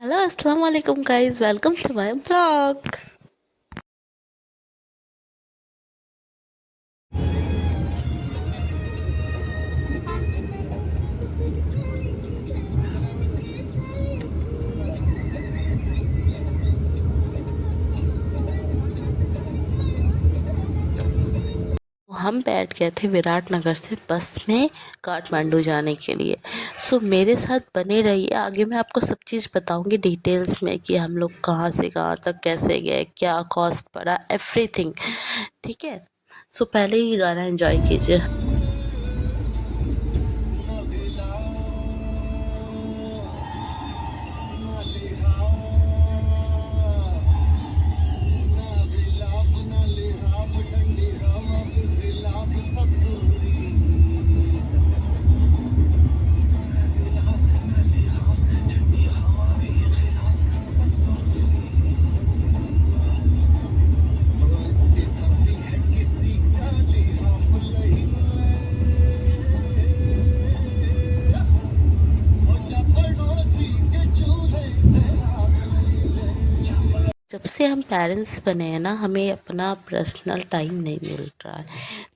Hello, Assalamu alaikum guys. Welcome to my blog. हम बैठ गए थे विराटनगर से बस में काठमांडू जाने के लिए। सो मेरे साथ बने रहिए, आगे मैं आपको सब चीज़ बताऊंगी डिटेल्स में कि हम लोग कहाँ से कहाँ तक कैसे गए, क्या कॉस्ट पड़ा, एवरीथिंग। ठीक है, सो पहले ही गाना एंजॉय कीजिए। जब से हम पेरेंट्स बने हैं ना, हमें अपना पर्सनल टाइम नहीं मिल रहा है।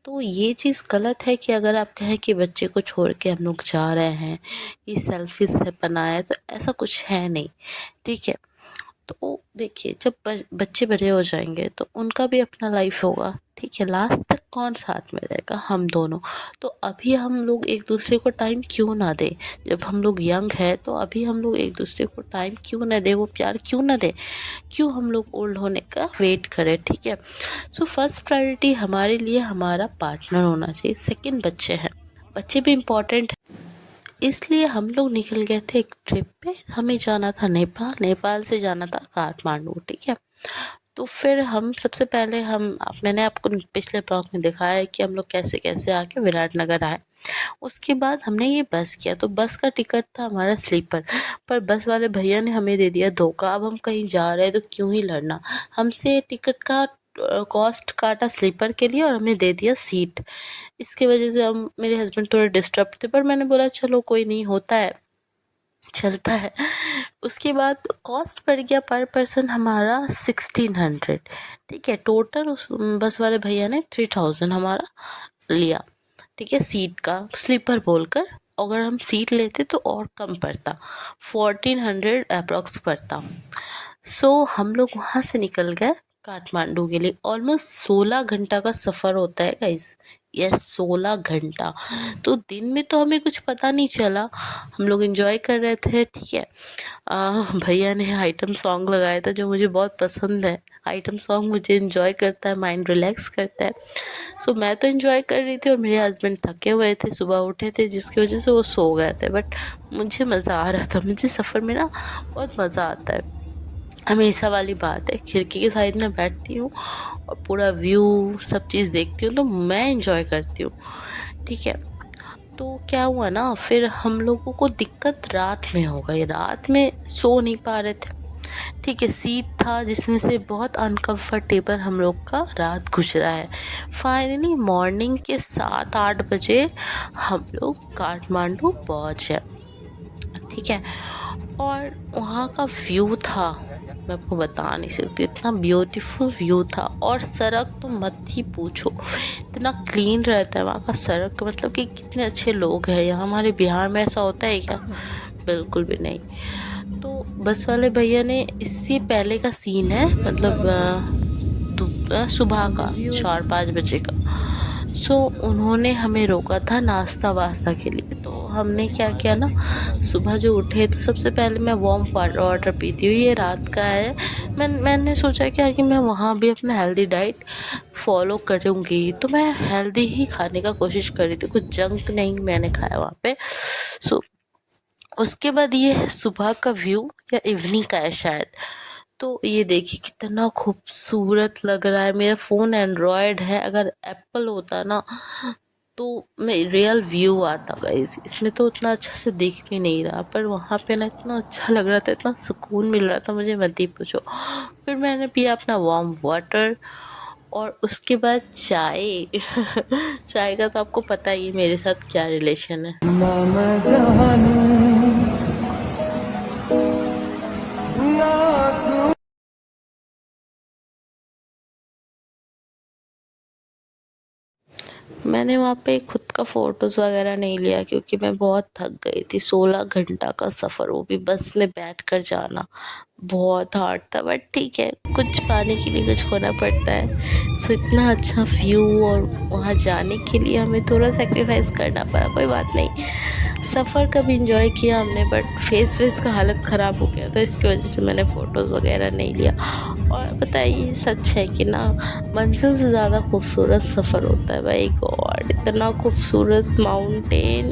तो ये चीज़ गलत है कि अगर आप कहें कि बच्चे को छोड़ के हम लोग जा रहे हैं, ये सेल्फिश है पना है, तो ऐसा कुछ है नहीं। ठीक है, तो देखिए जब बच्चे बड़े हो जाएंगे तो उनका भी अपना लाइफ होगा। ठीक है, लास्ट तक कौन साथ में रहेगा? हम दोनों। तो अभी हम लोग एक दूसरे को टाइम क्यों ना दें? जब हम लोग यंग है तो अभी हम लोग एक दूसरे को टाइम क्यों ना दें, वो प्यार क्यों ना दें? क्यों हम लोग ओल्ड होने का वेट करें? ठीक है, सो फर्स्ट प्रायोरिटी हमारे लिए हमारा पार्टनर होना चाहिए, सेकंड बच्चे हैं। बच्चे भी इम्पोर्टेंट, इसलिए हम लोग निकल गए थे एक ट्रिप पे। हमें जाना था नेपाल, नेपाल से जाना था काठमांडू। ठीक है, तो फिर हम सबसे पहले मैंने आपको पिछले ब्लॉग में दिखाया है कि हम लोग कैसे कैसे आके विराटनगर आए। उसके बाद हमने ये बस किया, तो बस का टिकट था हमारा स्लीपर, पर बस वाले भैया ने हमें दे दिया धोखा। अब हम कहीं जा रहे हैं तो क्यों ही लड़ना, हमसे टिकट का कॉस्ट काटा स्लीपर के लिए और हमें दे दिया सीट। इसकी वजह से हम मेरे हस्बैंड थोड़े डिस्टर्ब थे, पर मैंने बोला चलो कोई नहीं, होता है, चलता है। उसके बाद कॉस्ट पड़ गया पर पर्सन हमारा 1600। ठीक है, टोटल उस बस वाले भैया ने 3000 हमारा लिया। ठीक है, सीट का स्लीपर बोलकर, अगर हम सीट लेते तो और कम पड़ता, 1400 अप्रॉक्स पड़ता। सो हम लोग वहाँ से निकल गए काठमांडू के लिए। ऑलमोस्ट 16 घंटा का सफ़र होता है गाइस। यस, 16 घंटा। तो दिन में तो हमें कुछ पता नहीं चला, हम लोग एंजॉय कर रहे थे। ठीक है, भैया ने आइटम सॉन्ग लगाया था जो मुझे बहुत पसंद है। आइटम सॉन्ग मुझे एंजॉय करता है, माइंड रिलैक्स करता है। सो मैं तो एंजॉय कर रही थी और मेरे हस्बैंड थके हुए थे, सुबह उठे थे, जिसकी वजह से वो सो गए थे। बट मुझे मज़ा आ रहा था, मुझे सफ़र में ना बहुत मज़ा आता है। हमेशा वाली बात है, खिड़की के साइड में बैठती हूँ और पूरा व्यू सब चीज़ देखती हूँ, तो मैं एंजॉय करती हूँ। ठीक है, तो क्या हुआ ना, फिर हम लोगों को दिक्कत रात में हो गई, रात में सो नहीं पा रहे थे। ठीक है, सीट था जिसमें से बहुत अनकंफर्टेबल हम लोग का रात गुजरा है। फाइनली मॉर्निंग के 7-8 बजे हम लोग काठमांडू पहुँचे। ठीक है, और वहाँ का व्यू था, मैं आपको बता नहीं सकती, इतना ब्यूटीफुल व्यू था। और सड़क तो मत ही पूछो, इतना क्लीन रहता है वहाँ का सड़क, मतलब कि कितने अच्छे लोग हैं। यहाँ हमारे बिहार में ऐसा होता है क्या? बिल्कुल भी नहीं। तो बस वाले भैया ने, इससे पहले का सीन है, मतलब सुबह का 4-5 बजे का। सो उन्होंने हमें रोका था नाश्ता वास्ता के लिए। तो हमने क्या किया ना, सुबह जो उठे तो सबसे पहले मैं वार्म वाटर पीती हूँ, ये रात का है। मैंने सोचा क्या कि मैं वहाँ भी अपना हेल्दी डाइट फॉलो करूँगी, तो मैं हेल्दी ही खाने का कोशिश कर रही थी, कुछ जंक नहीं मैंने खाया वहाँ पे। सो उसके बाद ये सुबह का व्यू या इवनिंग का है शायद। तो ये देखिए कितना खूबसूरत लग रहा है। मेरा फ़ोन एंड्रॉयड है, अगर एप्पल होता ना तो मैं रियल व्यू आता गाइस। इसमें तो उतना अच्छा से दिख भी नहीं रहा, पर वहाँ पे ना इतना अच्छा लग रहा था, इतना सुकून मिल रहा था, मुझे मत ही पूछो। फिर मैंने पिया अपना वार्म वाटर और उसके बाद चाय। चाय का तो आपको पता ही है मेरे साथ क्या रिलेशन है। मैंने वहाँ पे खुद का फ़ोटोज़ वगैरह नहीं लिया क्योंकि मैं बहुत थक गई थी। 16 घंटा का सफ़र, वो भी बस में बैठकर जाना, बहुत हार्ड था, बट ठीक है, कुछ पाने के लिए कुछ खोना पड़ता है। सो इतना अच्छा व्यू और वहाँ जाने के लिए हमें थोड़ा सैक्रिफ़ाइस करना पड़ा, कोई बात नहीं। सफ़र कब एन्जॉय किया हमने, बट फेस वेस का हालत ख़राब हो गया था, इसकी वजह से मैंने फ़ोटोज़ वगैरह नहीं लिया। और पता है ये सच है कि ना, मंज़िल से ज़्यादा खूबसूरत सफ़र होता है। भाई गॉड, इतना खूबसूरत माउंटेन,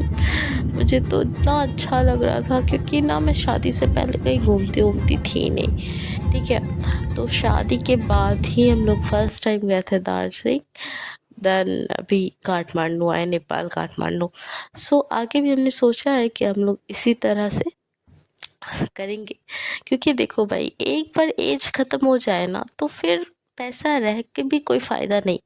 मुझे तो इतना अच्छा लग रहा था क्योंकि ना मैं शादी से पहले कहीं घूमती थी नहीं, ठीक है। तो शादी के बाद ही हम लोग फर्स्ट टाइम गए थे दार्जिलिंग, देन अभी काठमांडू आए, नेपाल काठमांडू। सो आगे भी हमने सोचा है कि हम लोग इसी तरह से करेंगे, क्योंकि देखो भाई, एक बार एज ख़त्म हो जाए ना तो फिर पैसा रह के भी कोई फ़ायदा नहीं,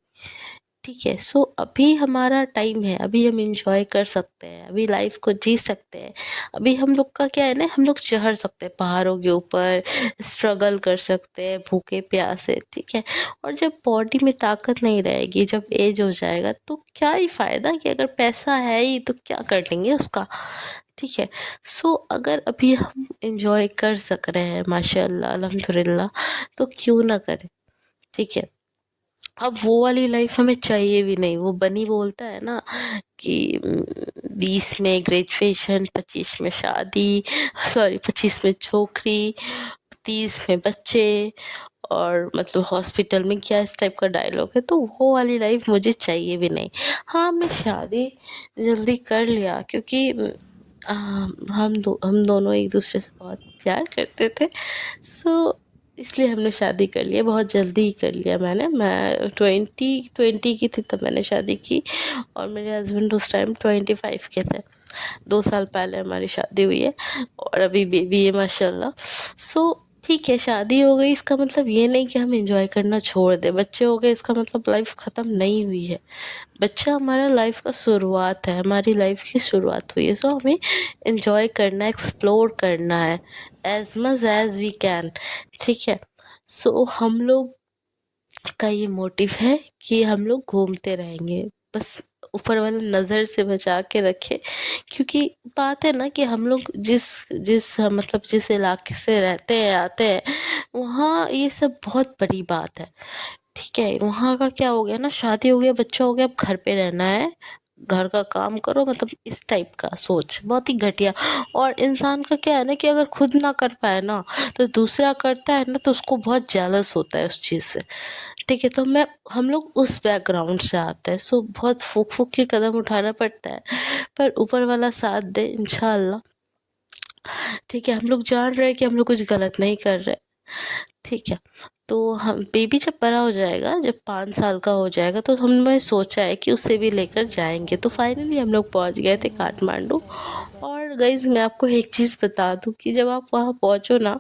ठीक है। सो अभी हमारा टाइम है, अभी हम एंजॉय कर सकते हैं, अभी लाइफ को जी सकते हैं। अभी हम लोग का क्या है ना, हम लोग चढ़ सकते हैं पहाड़ों के ऊपर, स्ट्रगल कर सकते हैं भूखे प्यासे, ठीक है। और जब बॉडी में ताकत नहीं रहेगी, जब एज हो जाएगा, तो क्या ही फ़ायदा कि अगर पैसा है ही तो क्या कर लेंगे उसका, ठीक है। सो अगर अभी हम एंजॉय कर सक रहे हैं माशाल्लाह अल्हम्दुलिल्लाह, तो क्यों ना करें, ठीक है। अब वो वाली लाइफ हमें चाहिए भी नहीं। वो बनी बोलता है ना कि 20 में ग्रेजुएशन, 25 में शादी, सॉरी 25 में छोकरी, 30 में बच्चे, और मतलब हॉस्पिटल में क्या, इस टाइप का डायलॉग है। तो वो वाली लाइफ मुझे चाहिए भी नहीं। हाँ, हमने शादी जल्दी कर लिया क्योंकि हम दोनों एक दूसरे से बहुत प्यार करते थे। सो इसलिए हमने शादी कर लिया, बहुत जल्दी ही कर लिया मैंने। मैं 20 की थी तब मैंने शादी की, और मेरे हस्बैंड उस टाइम 25 के थे। 2 साल पहले हमारी शादी हुई है और अभी बेबी है माशाल्लाह। सो ठीक है, शादी हो गई इसका मतलब ये नहीं कि हम एंजॉय करना छोड़ दें। बच्चे हो गए इसका मतलब लाइफ ख़त्म नहीं हुई है। बच्चा हमारा लाइफ का शुरुआत है, हमारी लाइफ की शुरुआत हुई है। सो हमें एंजॉय करना है, एक्सप्लोर करना है as much as we can, ठीक है। सो हम लोग का ये मोटिव है कि हम लोग घूमते रहेंगे, बस ऊपर वाला नज़र से बचा के रखे। क्योंकि बात है ना कि हम लोग जिस जिस मतलब जिस इलाके से रहते हैं आते हैं, वहाँ ये सब बहुत बड़ी बात है, ठीक है। वहाँ का क्या हो गया ना, शादी हो गया, बच्चा हो गया, अब घर पे रहना है, घर का काम करो, मतलब इस टाइप का सोच बहुत ही घटिया। और इंसान का क्या है ना कि अगर खुद ना कर पाए ना, तो दूसरा करता है ना, तो उसको बहुत जेलस होता है उस चीज़ से, ठीक है। तो हम लोग उस बैकग्राउंड से आते हैं। सो बहुत फूक फूक के कदम उठाना पड़ता है, पर ऊपर वाला साथ दे इंशाल्लाह, ठीक है। हम लोग जान रहे हैं कि हम लोग कुछ गलत नहीं कर रहे, ठीक है। तो हम बेबी जब बड़ा हो जाएगा, जब 5 साल का हो जाएगा, तो हमने सोचा है कि उसे भी लेकर जाएंगे। तो फाइनली हम लोग पहुंच गए थे काठमांडू। और गाइज मैं आपको एक चीज़ बता दूं कि जब आप वहां पहुंचो ना,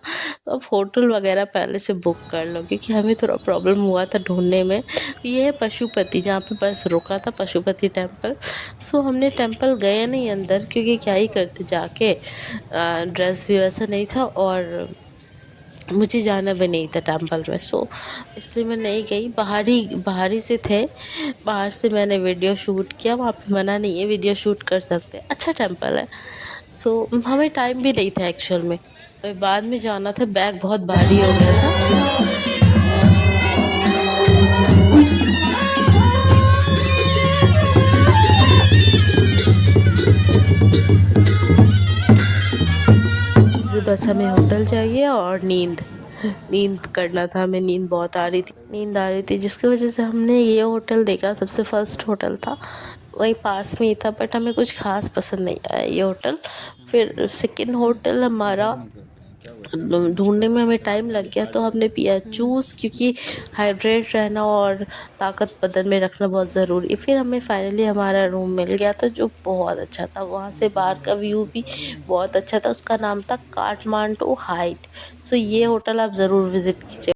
तो आप होटल वगैरह पहले से बुक कर लो, क्योंकि हमें थोड़ा प्रॉब्लम हुआ था ढूंढने में। ये है पशुपति, जहाँ पे बस रुका था, पशुपति टेम्पल। सो हमने टेम्पल गए नहीं अंदर, क्योंकि क्या ही करते जाके, ड्रेस भी वैसा नहीं था और मुझे जाना भी नहीं था टेम्पल में। सो इसलिए मैं नहीं गई, बाहर ही से थे। बाहर से मैंने वीडियो शूट किया, वहाँ पे मना नहीं है, वीडियो शूट कर सकते हैं, अच्छा टेम्पल है। सो हमें टाइम भी नहीं था एक्चुअल में, बाद में जाना था, बैग बहुत भारी हो गया था। बस हमें होटल चाहिए और नींद करना था हमें। नींद आ रही थी जिसकी वजह से हमने ये होटल देखा, सबसे फर्स्ट होटल था, वहीं पास में ही था, बट हमें कुछ खास पसंद नहीं आया ये होटल। फिर सेकंड होटल हमारा ढूंढने में हमें टाइम लग गया, तो हमने पिया जूस, क्योंकि हाइड्रेट रहना और ताकत बदन में रखना बहुत ज़रूरी है। फिर हमें फाइनली हमारा रूम मिल गया था, जो बहुत अच्छा था। वहाँ से बाहर का व्यू भी बहुत अच्छा था, उसका नाम था काठमांडू हाइट। सो ये होटल आप ज़रूर विज़िट कीजिए।